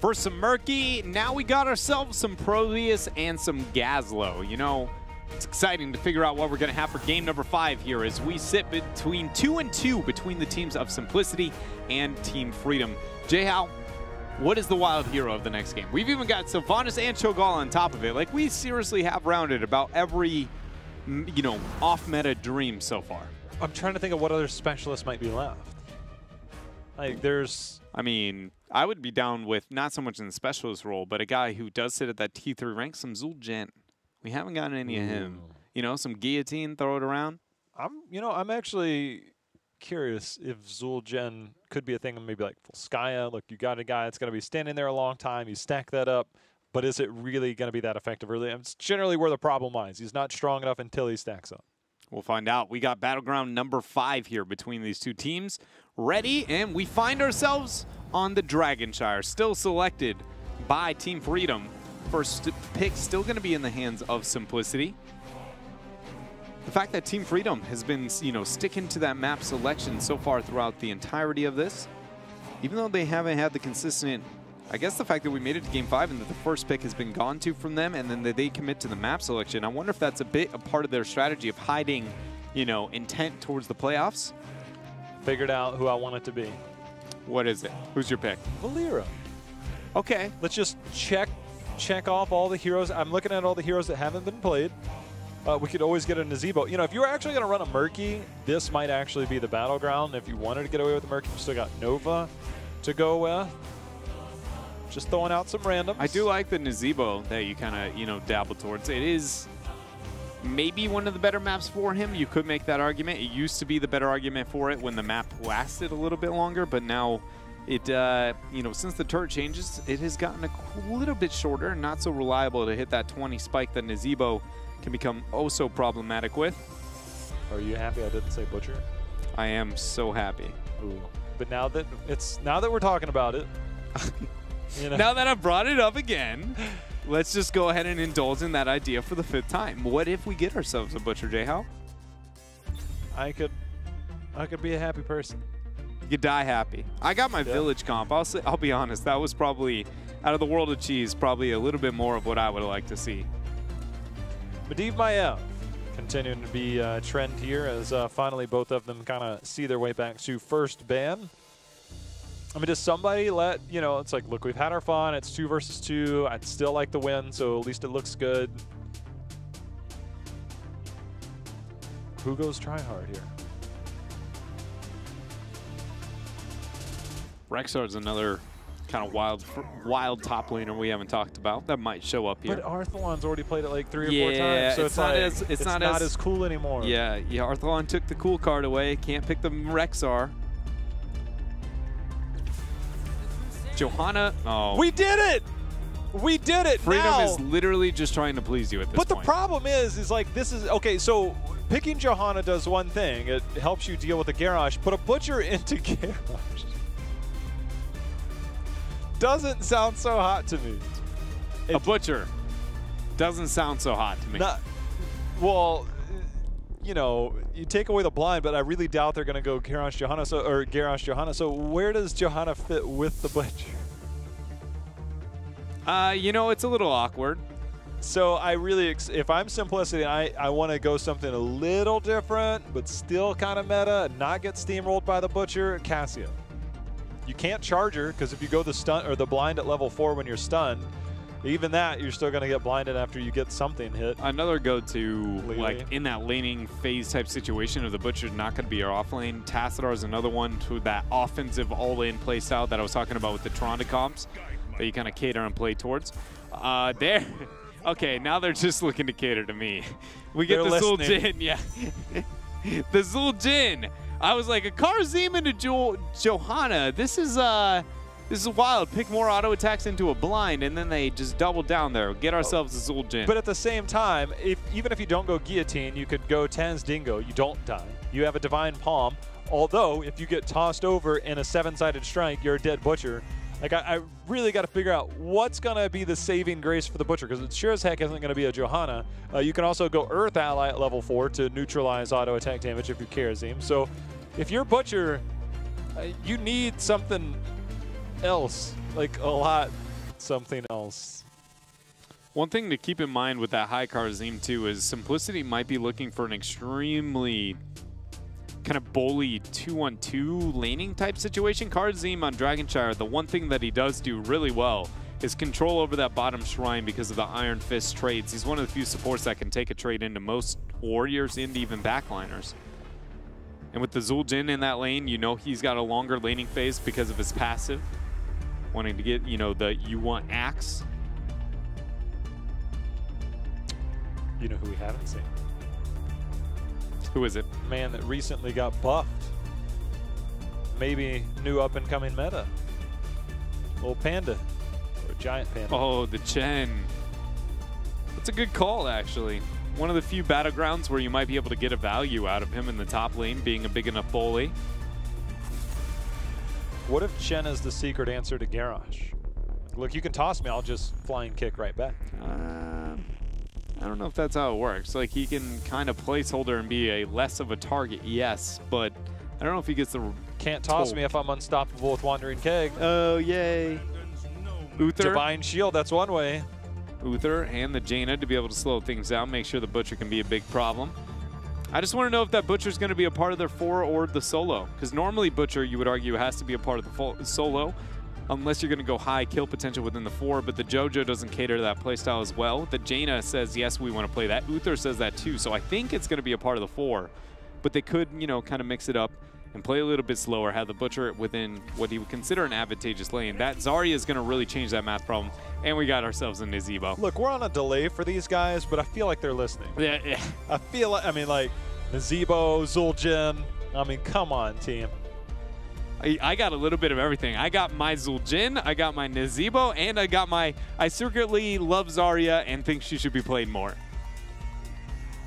For some Murky, now we got ourselves some Proteus and some Gazlo. You know, it's exciting to figure out what we're going to have for game number 5 here as we sit between 2 and 2 between the teams of Simplicity and Team Freedom. J-How, what is the wild hero of the next game? We've even got Sylvanas and Cho'Gall on top of it. Like, we seriously have rounded about every, you know, off-meta dream so far. I'm trying to think of what other specialists might be left. Like, there's... I mean, I would be down with not so much in the specialist role, but a guy who does sit at that T3 rank, some Zul'jin. We haven't gotten any of him. You know, some guillotine, throw it around. I'm actually curious if Zul'jin could be a thing, maybe like Volskaya. Look, you got a guy that's going to be standing there a long time. You stack that up, but is it really going to be that effective early? It's generally where the problem lies. He's not strong enough until he stacks up. We'll find out. We got Battleground number 5 here between these two teams. Ready, and we find ourselves on the Dragonshire, still selected by Team Freedom. First pick still going to be in the hands of Simplicity. The fact that Team Freedom has been, you know, sticking to that map selection so far throughout the entirety of this, even though they haven't had the consistent, I guess the fact that we made it to Game 5 and that the first pick has been gone to from them and then that they commit to the map selection, I wonder if that's a part of their strategy of hiding, you know, intent towards the playoffs. Figured out who I want it to be. What is it? Who's your pick? Valeera. Okay. Let's just check off all the heroes. I'm looking at all the heroes that haven't been played. We could always get a Nazebo. You know, if you were actually going to run a Murky, this might actually be the battleground. If you wanted to get away with the Murky, you still got Nova to go with. Just throwing out some randoms. I do like the Nazebo that you kind of, you know, dabble towards. It is maybe one of the better maps for him. You could make that argument. It used to be the better argument for it when the map lasted a little bit longer, but now it, you know, since the turret changes, it has gotten a little bit shorter and not so reliable to hit that 20 spike that Nazebo can become oh so problematic with. Are you happy I didn't say Butcher? I am so happy. Ooh. But now that we're talking about it, you know. Now that I've brought it up again, let's just go ahead and indulge in that idea for the 5th time. What if we get ourselves a Butcher, J-How? I could be a happy person. You die happy. I got my village comp. I'll be honest. That was probably, out of the world of cheese, probably a little bit more of what I would like to see. Medivh Maiev continuing to be a trend here as finally both of them kind of see their way back to first ban. I mean, does somebody let, you know, it's like, look, we've had our fun. It's 2 versus 2. I'd still like the win, so at least it looks good. Who goes try hard here? Rexar's another kind of wild top laner we haven't talked about that might show up here. But Arthalon's already played it like 3 or 4 times, so it's not as cool anymore. Yeah, Arthalon took the cool card away. Can't pick the Rexar. Johanna, oh. We did it! We did it! Freedom now. is literally just trying to please you at this point. But the problem is like, this is, okay, so picking Johanna does one thing. It helps you deal with the Garrosh. Put a Butcher into Garrosh doesn't sound so hot to me. A Butcher doesn't sound so hot to me. Well, you know, you take away the blind, but I really doubt they're going to go Garrosh Johanna, or Garrosh Johanna. So where does Johanna fit with the Butcher? You know, it's a little awkward. So I really, if I'm Simplicity, I want to go something a little different, but still kind of meta, and not get steamrolled by the Butcher. Cassia. You can't charge her, because if you go the stun or the blind at level 4 when you're stunned, even that, you're still going to get blinded after you get something hit. Another go-to, like, in that laning phase type situation of the Butcher's not going to be your off lane. Tassadar is another one to that offensive all-in play style that I was talking about with the Toronto comps that you kind of cater and play towards. There. Okay, now they're just looking to cater to me. We get the Zul'jin, yeah. The Zul'jin. I was like, a Karzim into Johanna. This is wild. Pick more auto attacks into a blind, and then they just double down there. Get ourselves a Zul'jin. But at the same time, even if you don't go Guillotine, you could go Tanz Dingo. You don't die. You have a Divine Palm. Although, if you get tossed over in a 7-sided strike, you're a dead Butcher. Like, I really got to figure out what's going to be the saving grace for the Butcher, because it sure as heck isn't going to be a Johanna. You can also go Earth Ally at level 4 to neutralize auto attack damage if you Karazim. So if you're Butcher, you need something else, like a lot something else. One thing to keep in mind with that high Karzim too is Simplicity might be looking for an extremely kind of bully 2-on-2 laning type situation. Karzim on Dragonshire, the one thing that he does do really well is control over that bottom shrine because of the Iron Fist trades. He's one of the few supports that can take a trade into most warriors and even backliners. And with the Zul'jin in that lane, you know he's got a longer laning phase because of his passive. Wanting to get, you know, the you want axe. You know who we haven't seen? Who is it? Man that recently got buffed. Maybe new up-and-coming meta. Little panda. Or giant panda. Oh, the Chen. That's a good call, actually. One of the few battlegrounds where you might be able to get a value out of him in the top lane, being a big enough bully. What if Chen is the secret answer to Garrosh? Look, you can toss me, I'll just flying kick right back. I don't know if that's how it works. Like, he can kind of placeholder and be a less of a target, yes, but I don't know if he gets the... Can't toss me if I'm unstoppable with Wandering Keg. Oh, yay. Uther. Divine Shield, that's one way. Uther and the Jaina to be able to slow things down, make sure the Butcher can be a big problem. I just want to know if that Butcher's going to be a part of their 4 or the solo. Because normally Butcher, you would argue, has to be a part of the solo, unless you're going to go high kill potential within the 4, but the JoJo doesn't cater to that playstyle as well. The Jaina says, yes, we want to play that. Uther says that too, so I think it's going to be a part of the 4. But they could, you know, kind of mix it up and play a little bit slower, have the Butcher within what he would consider an advantageous lane. That Zarya is going to really change that math problem, and we got ourselves a Nazeebo. Look, we're on a delay for these guys, but I feel like they're listening. Yeah. I feel like, I mean, like, Nazeebo, Zul'jin, I mean, come on, team. I got a little bit of everything. I got my Zul'jin, I got my Nazeebo, and I got my... I secretly love Zarya and think she should be played more.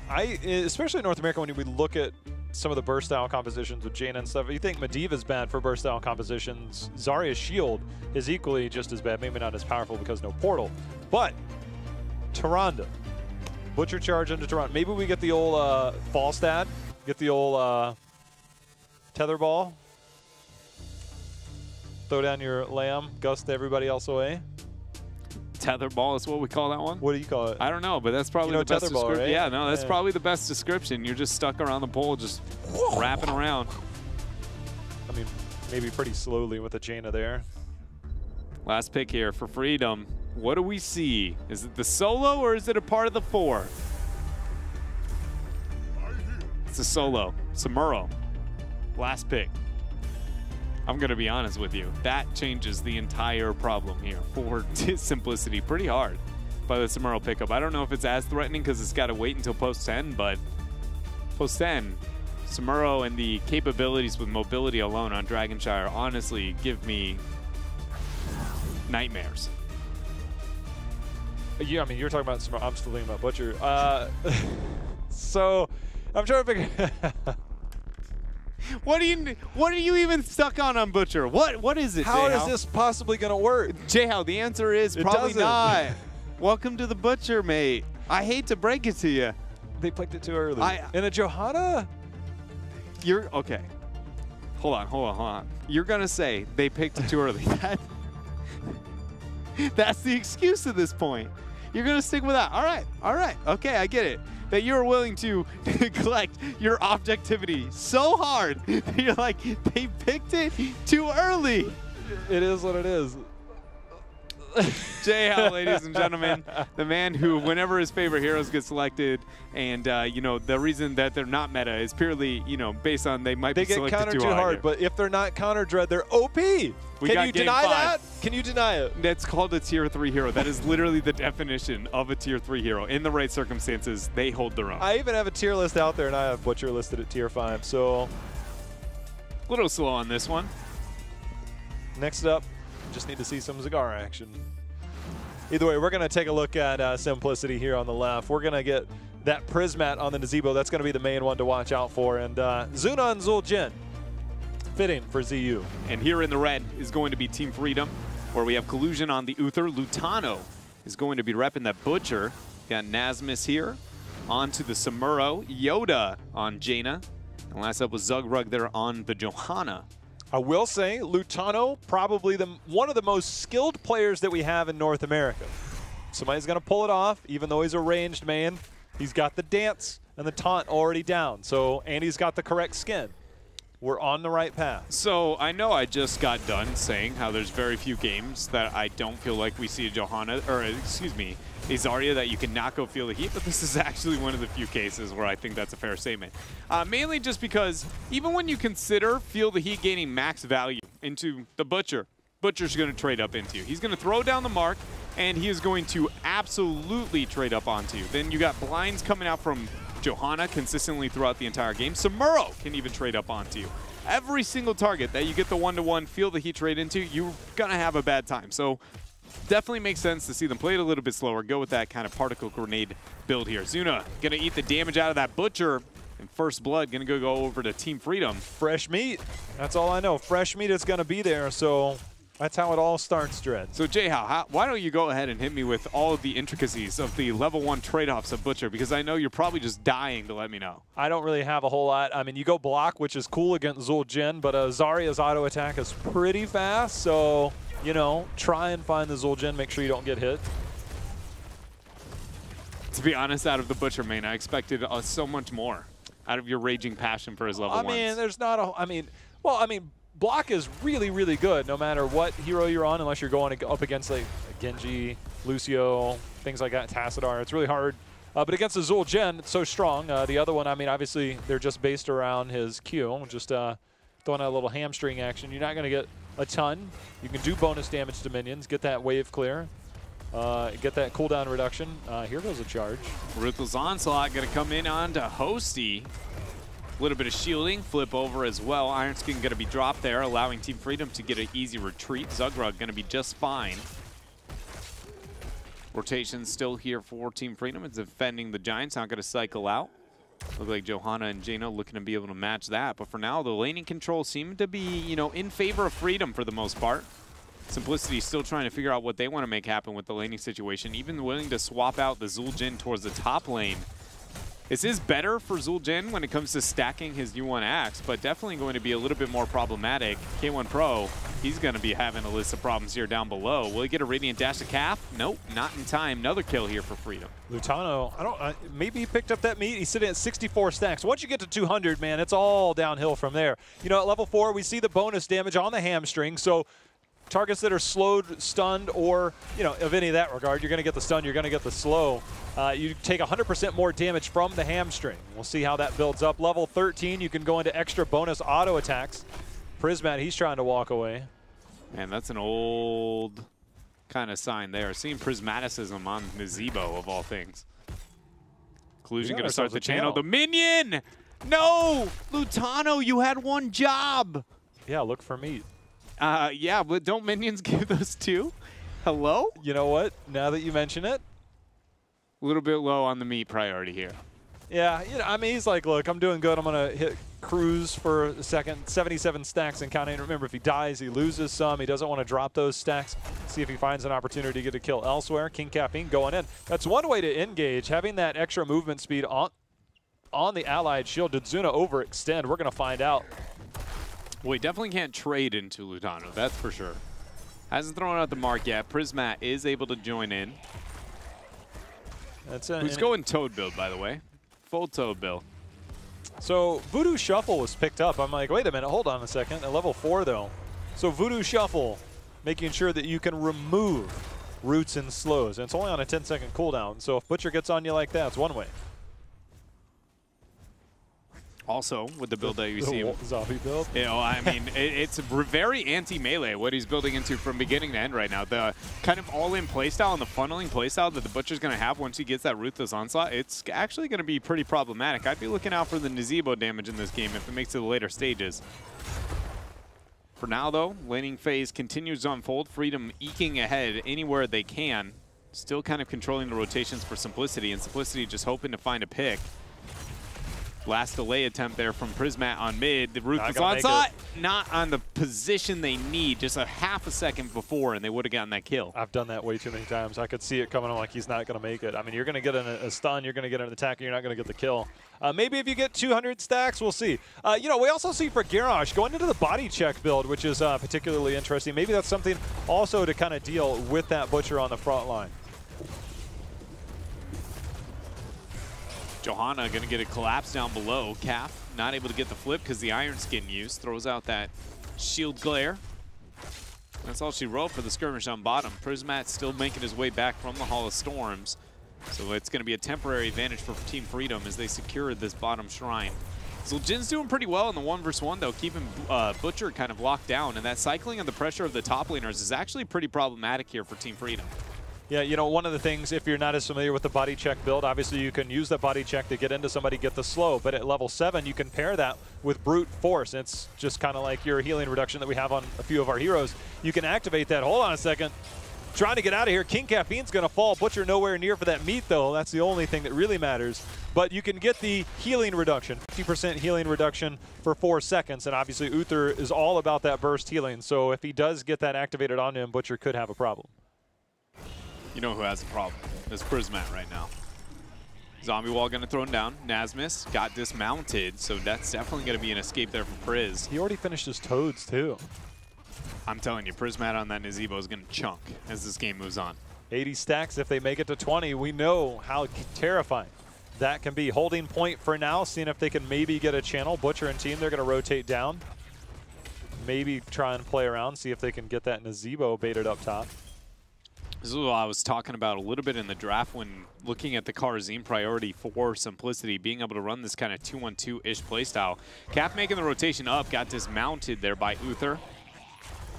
Especially in North America, when we look at some of the burst style compositions with Jaina and stuff, you think Medivh's bad for burst style compositions. Zarya's shield is equally just as bad, maybe not as powerful because no portal. But Tyrande, Butcher charge into Tyrande. Maybe we get the old fall stat, get the old tether ball, throw down your lamb, gust everybody else away. Tether ball is what we call that one? What do you call it? I don't know, but that's probably the best description. Right? Yeah, no, that's probably the best description. You're just stuck around the pole, just wrapping around. I mean, maybe pretty slowly with the Jaina there. Last pick here for Freedom. What do we see? Is it the solo or is it a part of the 4? It's a solo. Samuro. Last pick. I'm going to be honest with you. That changes the entire problem here for Simplicity pretty hard by the Samuro pickup. I don't know if it's as threatening because it's got to wait until post-10, but post-10, Samuro and the capabilities with mobility alone on Dragonshire honestly give me nightmares. Yeah, I mean, you're talking about Samuro. I'm still thinking about Butcher. So I'm trying to figure... What are you even stuck on Butcher? What is it, How J-How? is this possibly going to work? J-How, the answer is probably not. Welcome to the Butcher, mate. I hate to break it to you. They picked it too early. In a Johanna? You're okay. Hold on. You're gonna say they picked it too early. That's the excuse at this point. You're gonna stick with that. All right. Okay, I get it. That you're willing to neglect your objectivity so hard. You're like, they picked it too early. It is what it is. J-How, ladies and gentlemen, the man who, whenever his favorite heroes get selected, and you know, the reason that they're not meta is purely, you know, based on they might be selected get countered too hard. But if they're not counter dread, they're OP. Can you deny that? Can you deny it? That's called a tier 3 hero. That is literally the definition of a tier 3 hero. In the right circumstances, they hold their own. I even have a tier list out there, and I have Butcher listed at tier 5. So a little slow on this one. Next up, just need to see some Zagara action. Either way, we're going to take a look at Simplicity here on the left. We're going to get that Prismat on the Nazeebo. That's going to be the main one to watch out for. And Zunan Zul'jin, fitting for ZU. And here in the red is going to be Team Freedom, where we have Collusion on the Uther. Lutano is going to be repping that Butcher. Got Nasmus here. On to the Samuro. Yoda on Jaina. And last up was Zugrug there on the Johanna. I will say, Lutano, probably one of the most skilled players that we have in North America. Somebody's going to pull it off, even though he's a ranged man. He's got the dance and the taunt already down. So, and he's got the correct skin. We're on the right path. So I know I just got done saying how there's very few games that I don't feel like we see a Johanna, or excuse me, a Zarya that you can not go feel the heat, but this is actually one of the few cases where I think that's a fair statement. Mainly just because even when you consider feel the heat gaining max value into the Butcher, Butcher's going to trade up into you. He's going to throw down the mark, and he is going to absolutely trade up onto you. Then you got blinds coming out from Johanna consistently throughout the entire game. Samuro can even trade up onto you. Every single target that you get the one-to-one feel the heat trade into, you're going to have a bad time. So definitely makes sense to see them play it a little bit slower, go with that kind of particle grenade build here. Zuna going to eat the damage out of that Butcher, and First Blood going to go over to Team Freedom. Fresh meat. That's all I know. Fresh meat is going to be there, so that's how it all starts, Dread. So, Jayhow, why don't you go ahead and hit me with all of the intricacies of the level 1 trade-offs of Butcher, because I know you're probably just dying to let me know. I don't really have a whole lot. I mean, you go block, which is cool against Zul'Jin, but Zarya's auto attack is pretty fast, so, you know, try and find the Zul'Jin, make sure you don't get hit. To be honest, out of the Butcher main, I expected so much more out of your raging passion for his level 1s. I mean, there's not a, I mean, block is really, really good no matter what hero you're on, unless you're going up against like Genji, Lucio, things like that, Tassadar. It's really hard. But against the Zul'Jin, it's so strong. The other one, I mean, obviously they're just based around his Q, just throwing out a little hamstring action. You're not going to get a ton. You can do bonus damage to minions, get that wave clear, get that cooldown reduction. Here goes a charge. Ruthless Onslaught going to come in onto Hosty. A little bit of shielding, flip over as well. Iron Skin going to be dropped there, allowing Team Freedom to get an easy retreat. Zugrug going to be just fine. Rotation still here for Team Freedom. It's defending the Giants, not going to cycle out. Look like Johanna and Jano looking to be able to match that. But for now, the laning control seem to be, you know, in favor of Freedom for the most part. Simplicity still trying to figure out what they want to make happen with the laning situation, even willing to swap out the Zul'Jin towards the top lane. This is better for Zul'Jin when it comes to stacking his U1 axe, but definitely going to be a little bit more problematic. K1 Pro, he's going to be having a list of problems here down below. Will he get a Radiant Dash to Calf? Nope, not in time. Another kill here for Freedom. Lutano, maybe he picked up that meat. He's sitting at 64 stacks. Once you get to 200, man, it's all downhill from there. You know, at level 4, we see the bonus damage on the hamstring, so targets that are slowed, stunned, or, you know, of any of that regard, you're going to get the stun, you're going to get the slow. You take 100% more damage from the hamstring. We'll see how that builds up. Level 13, you can go into extra bonus auto attacks. Prismat, he's trying to walk away. Man, that's an old kind of sign there. Seeing prismaticism on Nazeebo, of all things. Collusion going to start the channel. The minion! No! Lutano, you had one job! Yeah, look for meat. Yeah, but don't minions give those two? Hello? You know what? Now that you mention it. A little bit low on the meat priority here. Yeah, you know, I mean, he's like, look, I'm doing good. I'm going to hit cruise for a second. 77 stacks and counting. Remember, if he dies, he loses some. He doesn't want to drop those stacks. See if he finds an opportunity to get a kill elsewhere. King Caffeine going in. That's one way to engage. Having that extra movement speed on the allied shield. Did Zuna overextend? We're going to find out. Well, he definitely can't trade into Lutano, that's for sure. Hasn't thrown out the mark yet. Prismat is able to join in. Who's going Toad build, by the way? Full Toad build. So Voodoo Shuffle was picked up. I'm like, wait a minute, hold on a second. At level 4, though. So Voodoo Shuffle, making sure that you can remove roots and slows. And it's only on a 10-second cooldown. So if Butcher gets on you like that, it's one way. Also, with the build that you see, zombie build. You know, I mean, it's very anti-melee what he's building into from beginning to end right now. The kind of all-in playstyle and the funneling playstyle that the Butcher's going to have once he gets that Ruthless Onslaught, it's actually going to be pretty problematic. I'd be looking out for the Nazeebo damage in this game if it makes it to the later stages. For now, though, laning phase continues to unfold. Freedom eking ahead anywhere they can. Still kind of controlling the rotations for Simplicity, and Simplicity just hoping to find a pick. Last delay attempt there from Prismat on mid. The Ruthless Onslaught, not on the position they need, just a half a second before, and they would have gotten that kill. I've done that way too many times. I could see it coming. I'm like, he's not going to make it. I mean, you're going to get a stun, you're going to get an attack, and you're not going to get the kill. Maybe if you get 200 stacks, we'll see. You know, we also see for Garrosh going into the body check build, which is particularly interesting. Maybe that's something also to kind of deal with that Butcher on the front line. Johanna going to get a collapse down below. Calf not able to get the flip because the Iron Skin use. Throws out that shield glare. That's all she wrote for the skirmish on bottom. Prismat still making his way back from the Hall of Storms. So it's going to be a temporary advantage for Team Freedom as they secure this bottom shrine. Zuljin's doing pretty well in the 1v1 though, keeping Butcher kind of locked down. And that cycling of the pressure of the top laners is actually pretty problematic here for Team Freedom. Yeah, you know, one of the things, if you're not as familiar with the body check build, obviously you can use that body check to get into somebody, get the slow. But at level 7, you can pair that with brute force. It's just kind of like your healing reduction that we have on a few of our heroes. You can activate that. Hold on a second. Trying to get out of here. King Caffeine's going to fall. Butcher nowhere near for that meat, though. That's the only thing that really matters. But you can get the healing reduction, 50% healing reduction for 4 seconds. And obviously Uther is all about that burst healing. So if he does get that activated on him, Butcher could have a problem. You know who has a problem? It's Prismat right now. Zombie wall going to throw him down. Nasmus got dismounted, so that's definitely going to be an escape there for Priz. He already finished his Toads, too. I'm telling you, Prismat on that Nazebo is going to chunk as this game moves on. 80 stacks if they make it to 20. We know how terrifying that can be. Holding point for now, seeing if they can maybe get a channel. Butcher and team, they're going to rotate down. Maybe try and play around, see if they can get that Nazebo baited up top. This is what I was talking about a little bit in the draft when looking at the Karazim priority for Simplicity, being able to run this kind of 2-1-2-ish playstyle. Cap making the rotation up, got dismounted there by Uther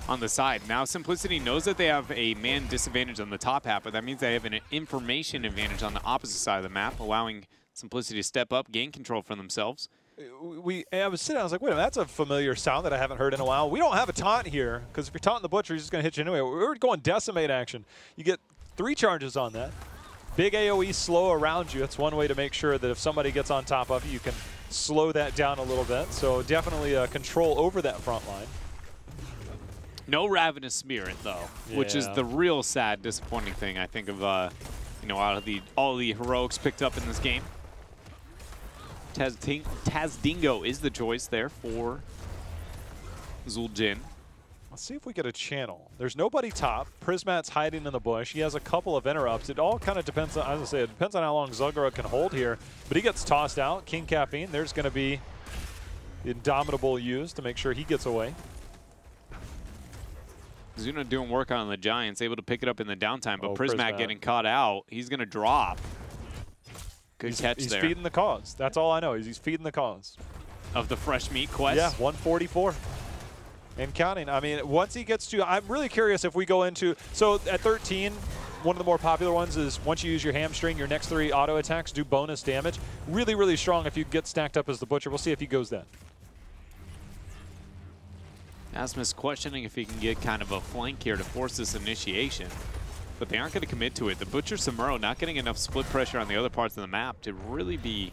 on the side. Now Simplicity knows that they have a man disadvantage on the top half, but that means they have an information advantage on the opposite side of the map, allowing Simplicity to step up, gain control for themselves. I was sitting, I was like, wait a minute, that's a familiar sound that I haven't heard in a while. We don't have a taunt here, because if you're taunting the Butcher, he's just going to hit you anyway. We're going Decimate action. You get 3 charges on that. Big AoE slow around you. That's one way to make sure that if somebody gets on top of you, you can slow that down a little bit. So definitely control over that front line. No Ravenous Spirit, though, which is the real sad, disappointing thing, I think, of you know, out of all the heroics picked up in this game. Tazdingo is the choice there for Zuljin. Let's see if we get a channel. There's nobody top. Prismat's hiding in the bush. He has a couple of interrupts. It all kind of depends on, as I say, it depends on how long Zugra can hold here. But he gets tossed out. King Caffeine, there's going to be the Indomitable used to make sure he gets away. Zuna doing work on the Giants, able to pick it up in the downtime, but Prismat getting caught out. He's going to drop. Good catch there. He's feeding the cause. That's all I know. He's feeding the cause. Of the fresh meat quest? Yeah, 144. And counting. I mean, once he gets to, I'm really curious if we go into, so at 13, one of the more popular ones is once you use your hamstring, your next 3 auto attacks do bonus damage. Really, really strong if you get stacked up as the Butcher. We'll see if he goes that. Asmus questioning if he can get kind of a flank here to force this initiation. But they aren't going to commit to it. The Butcher Samuro not getting enough split pressure on the other parts of the map to really be,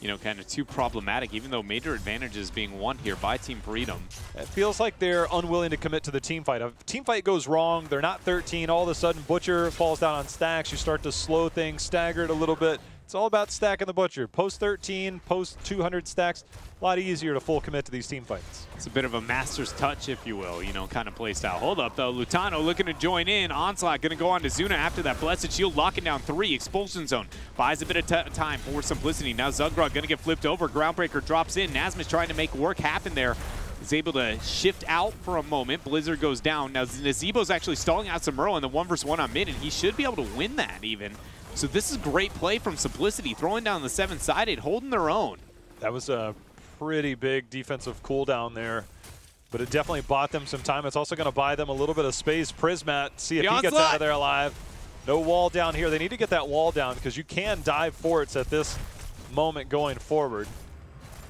you know, kind of too problematic, even though major advantages being won here by Team Freedom. It feels like they're unwilling to commit to the team fight. If team fight goes wrong, they're not 13, all of a sudden Butcher falls down on stacks, you start to slow things, stagger it a little bit. It's all about stacking the Butcher. Post 13, post 200 stacks, a lot easier to full commit to these team fights. It's a bit of a master's touch, if you will, you know, kind of play style. Hold up, though. Lutano looking to join in. Onslaught going to go on to Zuna after that Blessed Shield, locking down 3. Expulsion Zone buys a bit of time for Simplicity. Now Zugrog going to get flipped over. Groundbreaker drops in. Nasmus trying to make work happen there. Is able to shift out for a moment. Blizzard goes down. Now Nazebo's actually stalling out Samuro in the 1v1 on mid, and he should be able to win that even. So this is great play from Simplicity, throwing down the 7-sided, holding their own. That was a pretty big defensive cooldown there, but it definitely bought them some time. It's also going to buy them a little bit of space. Prismat, see if he gets out of there alive. No wall down here. They need to get that wall down because you can dive forts at this moment going forward.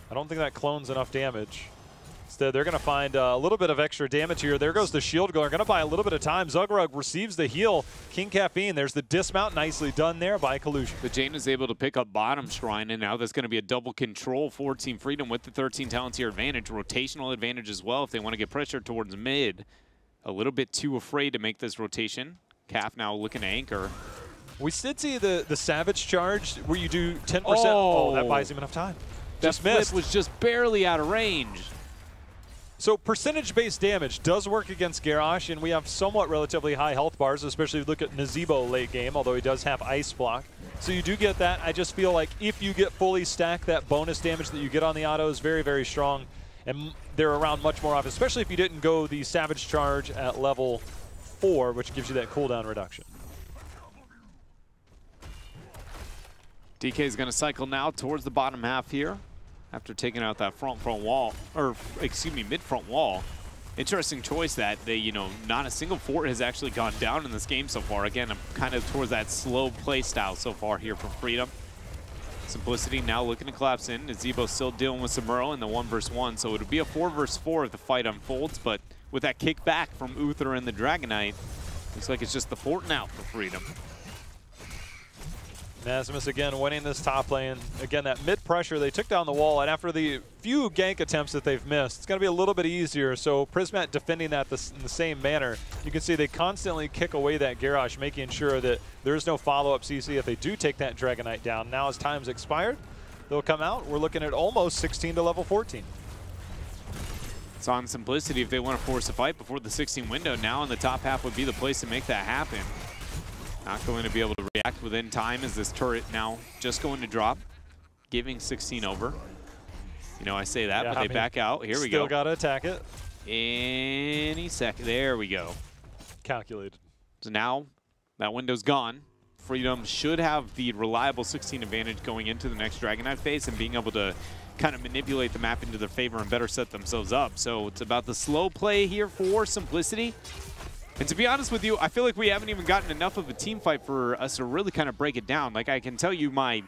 I don't think that clone's enough damage. Instead, they're going to find a little bit of extra damage here. There goes the shield going. Going to buy a little bit of time. Zugrug receives the heal. King Caffeine, there's the dismount. Nicely done there by Collusion. But Jane is able to pick up bottom shrine, and now there's going to be a double control for Team Freedom with the 13 talents here advantage. Rotational advantage as well if they want to get pressure towards mid. A little bit too afraid to make this rotation. Calf now looking to anchor. We did see the Savage charge where you do 10%. Oh, that buys him enough time. That flip was just barely out of range. So percentage-based damage does work against Garrosh, and we have somewhat relatively high health bars, especially if you look at Nazebo late game, although he does have Ice Block. So you do get that. I just feel like if you get fully stacked, that bonus damage that you get on the auto is very, very strong, and they're around much more often, especially if you didn't go the Savage Charge at level 4, which gives you that cooldown reduction. DK is going to cycle now towards the bottom half here after taking out that front wall, or excuse me, mid-front wall. Interesting choice that they, not a single fort has actually gone down in this game so far. Again, I'm kind of towards that slow play style so far here from Freedom. Simplicity now looking to collapse in. Nazebo still dealing with Samuro in the 1v1, so it would be a 4v4 if the fight unfolds, but with that kick back from Uther and the Dragonite, looks like it's just the fort now for Freedom. Nasmus again winning this top lane. Again, that mid pressure, they took down the wall, and after the few gank attempts that they've missed, it's going to be a little bit easier. So Prismat defending that in the same manner. You can see they constantly kick away that Garrosh, making sure that there's no follow-up CC if they do take that Dragonite down. Now as time's expired, they'll come out. We're looking at almost 16 to level 14. It's on Simplicity if they want to force a fight before the 16 window. Now in the top half would be the place to make that happen. Not going to be able to react within time as this turret now just going to drop, giving 16 over. I say that, but they back out. Here we go. Still got to attack it. Any second. There we go. Calculated. So now that window's gone. Freedom should have the reliable 16 advantage going into the next Dragonite phase and being able to kind of manipulate the map into their favor and better set themselves up. So it's about the slow play here for Simplicity. And to be honest with you, I feel like we haven't even gotten enough of a team fight for us to really kind of break it down. Like, I can tell you my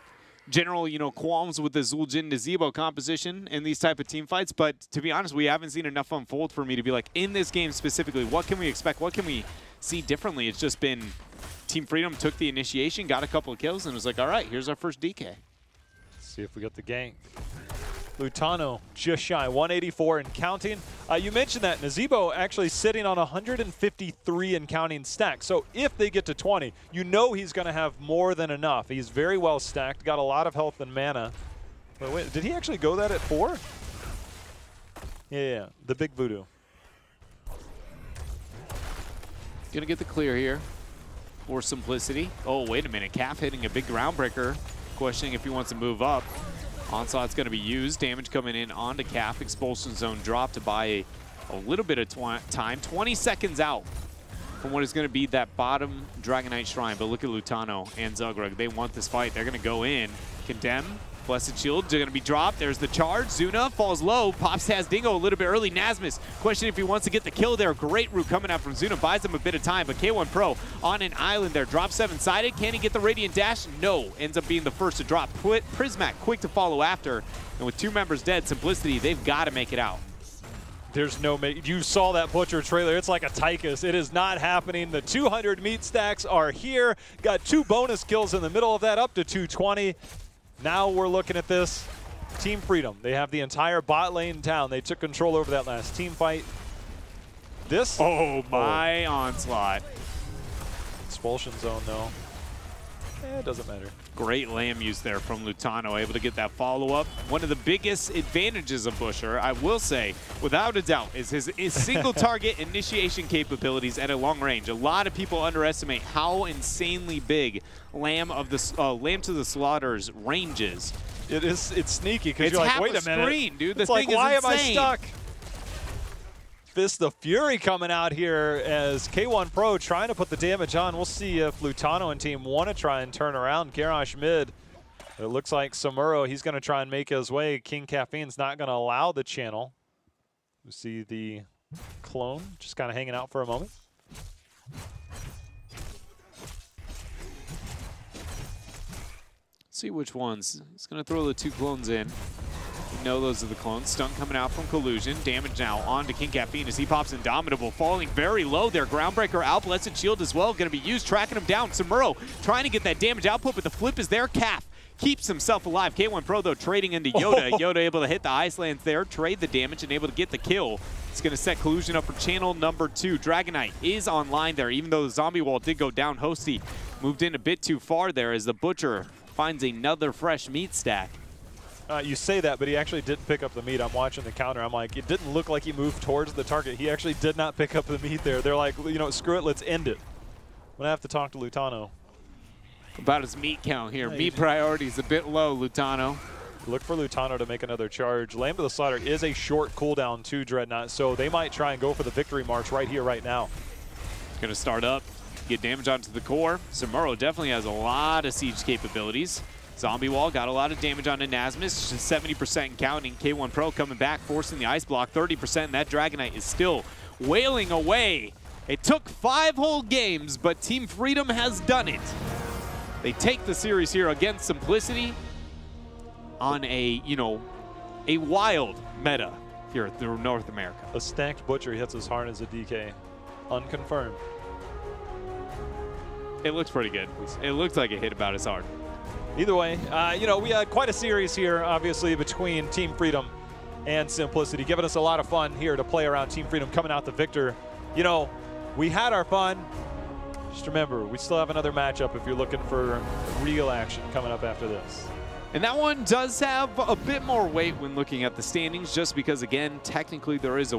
general, qualms with the Zul'jin Nazebo composition in these type of team fights, but to be honest, we haven't seen enough unfold for me to be like, in this game specifically, what can we expect? What can we see differently? It's just been Team Freedom took the initiation, got a couple of kills, and was like, all right, here's our first DK. Let's see if we got the gank. Lutano just shy, 184 and counting. You mentioned that Nazebo actually sitting on 153 and counting stacks. So if they get to 20, he's going to have more than enough. He's very well stacked, got a lot of health and mana. Wait, did he actually go that at 4? Yeah, the big voodoo. Gonna get the clear here for Simplicity. Oh, wait a minute, Calf hitting a big groundbreaker, questioning if he wants to move up. Onslaught's going to be used. Damage coming in onto Calf. Expulsion zone drop to buy a little bit of time. 20 seconds out from what is going to be that bottom Dragonite Shrine. But look at Lutano and Zugrug. They want this fight. They're going to go in. Condemn. Blessed Shield. They're going to be dropped. There's the charge. Zuna falls low. Pops has Dingo a little bit early. Nasmus questioning if he wants to get the kill there. Great route coming out from Zuna. Buys him a bit of time. But K1 Pro on an island there. Drop 7-sided. Can he get the Radiant Dash? No. Ends up being the first to drop. Prismac quick to follow after. And with 2 members dead, Simplicity, they've got to make it out. There's no you saw that Butcher trailer. It's like a Tychus. It is not happening. The 200 meat stacks are here. Got 2 bonus kills in the middle of that, up to 220. Now we're looking at this. Team Freedom. They have the entire bot lane down. They took control over that last team fight. This. Oh, my Onslaught. Expulsion zone, though. It doesn't matter. Great lamb use there from Lutano, able to get that follow-up. One of the biggest advantages of Busher, I will say, without a doubt, is his single target initiation capabilities at a long range. A lot of people underestimate how insanely big Lamb to the Slaughter's range is. It's sneaky because you're like, wait a minute. Screen, dude. It's like, why am I stuck? Fist of Fury coming out here as K1 Pro trying to put the damage on. We'll see if Lutano and team want to try and turn around Garrosh mid. It looks like Samuro, he's going to try and make his way. King Caffeine's not going to allow the channel. We see the clone just kind of hanging out for a moment. See which ones. He's going to throw the 2 clones in. No, those are the clones. Stun coming out from Collusion. Damage now on to King Caffeine as he pops Indomitable, falling very low there. Groundbreaker out, Blessed Shield as well, going to be used, tracking him down. Samuro trying to get that damage output, but the flip is there. Calf keeps himself alive. K1 Pro, though, trading into Yoda. Yoda able to hit the Ice Lands there, trade the damage, and able to get the kill. It's going to set Collusion up for channel number 2. Dragonite is online there, even though the zombie wall did go down. Hosty moved in a bit too far there as the Butcher finds another fresh meat stack. You say that, but he actually didn't pick up the meat. I'm watching the counter. I'm like, it didn't look like he moved towards the target. He actually did not pick up the meat there. They're like, you know, screw it, let's end it. I'm going to have to talk to Lutano. About his meat count here. Meat priority is a bit low, Lutano. Look for Lutano to make another charge. Lamb to the Slaughter is a short cooldown to Dreadnought, so they might try and go for the victory march right here, right now. It's going to start up, get damage onto the core. Samuro definitely has a lot of siege capabilities. Zombie Wall got a lot of damage onto Nasmus, just 70% and counting. K1 Pro coming back, forcing the Ice Block, 30%, and that Dragonite is still wailing away. It took 5 whole games, but Team Freedom has done it. They take the series here against Simplicity on a, you know, a wild meta here through North America. A stacked Butcher hits as hard as a DK. Unconfirmed. It looks pretty good. It looks like it hit about as hard. Either way, you know, we had quite a series here, obviously, between Team Freedom and Simplicity, giving us a lot of fun here to play around Team Freedom, coming out the victor. You know, we had our fun. Just remember, we still have another matchup if you're looking for real action coming up after this. And that one does have a bit more weight when looking at the standings, just because, again, technically there is a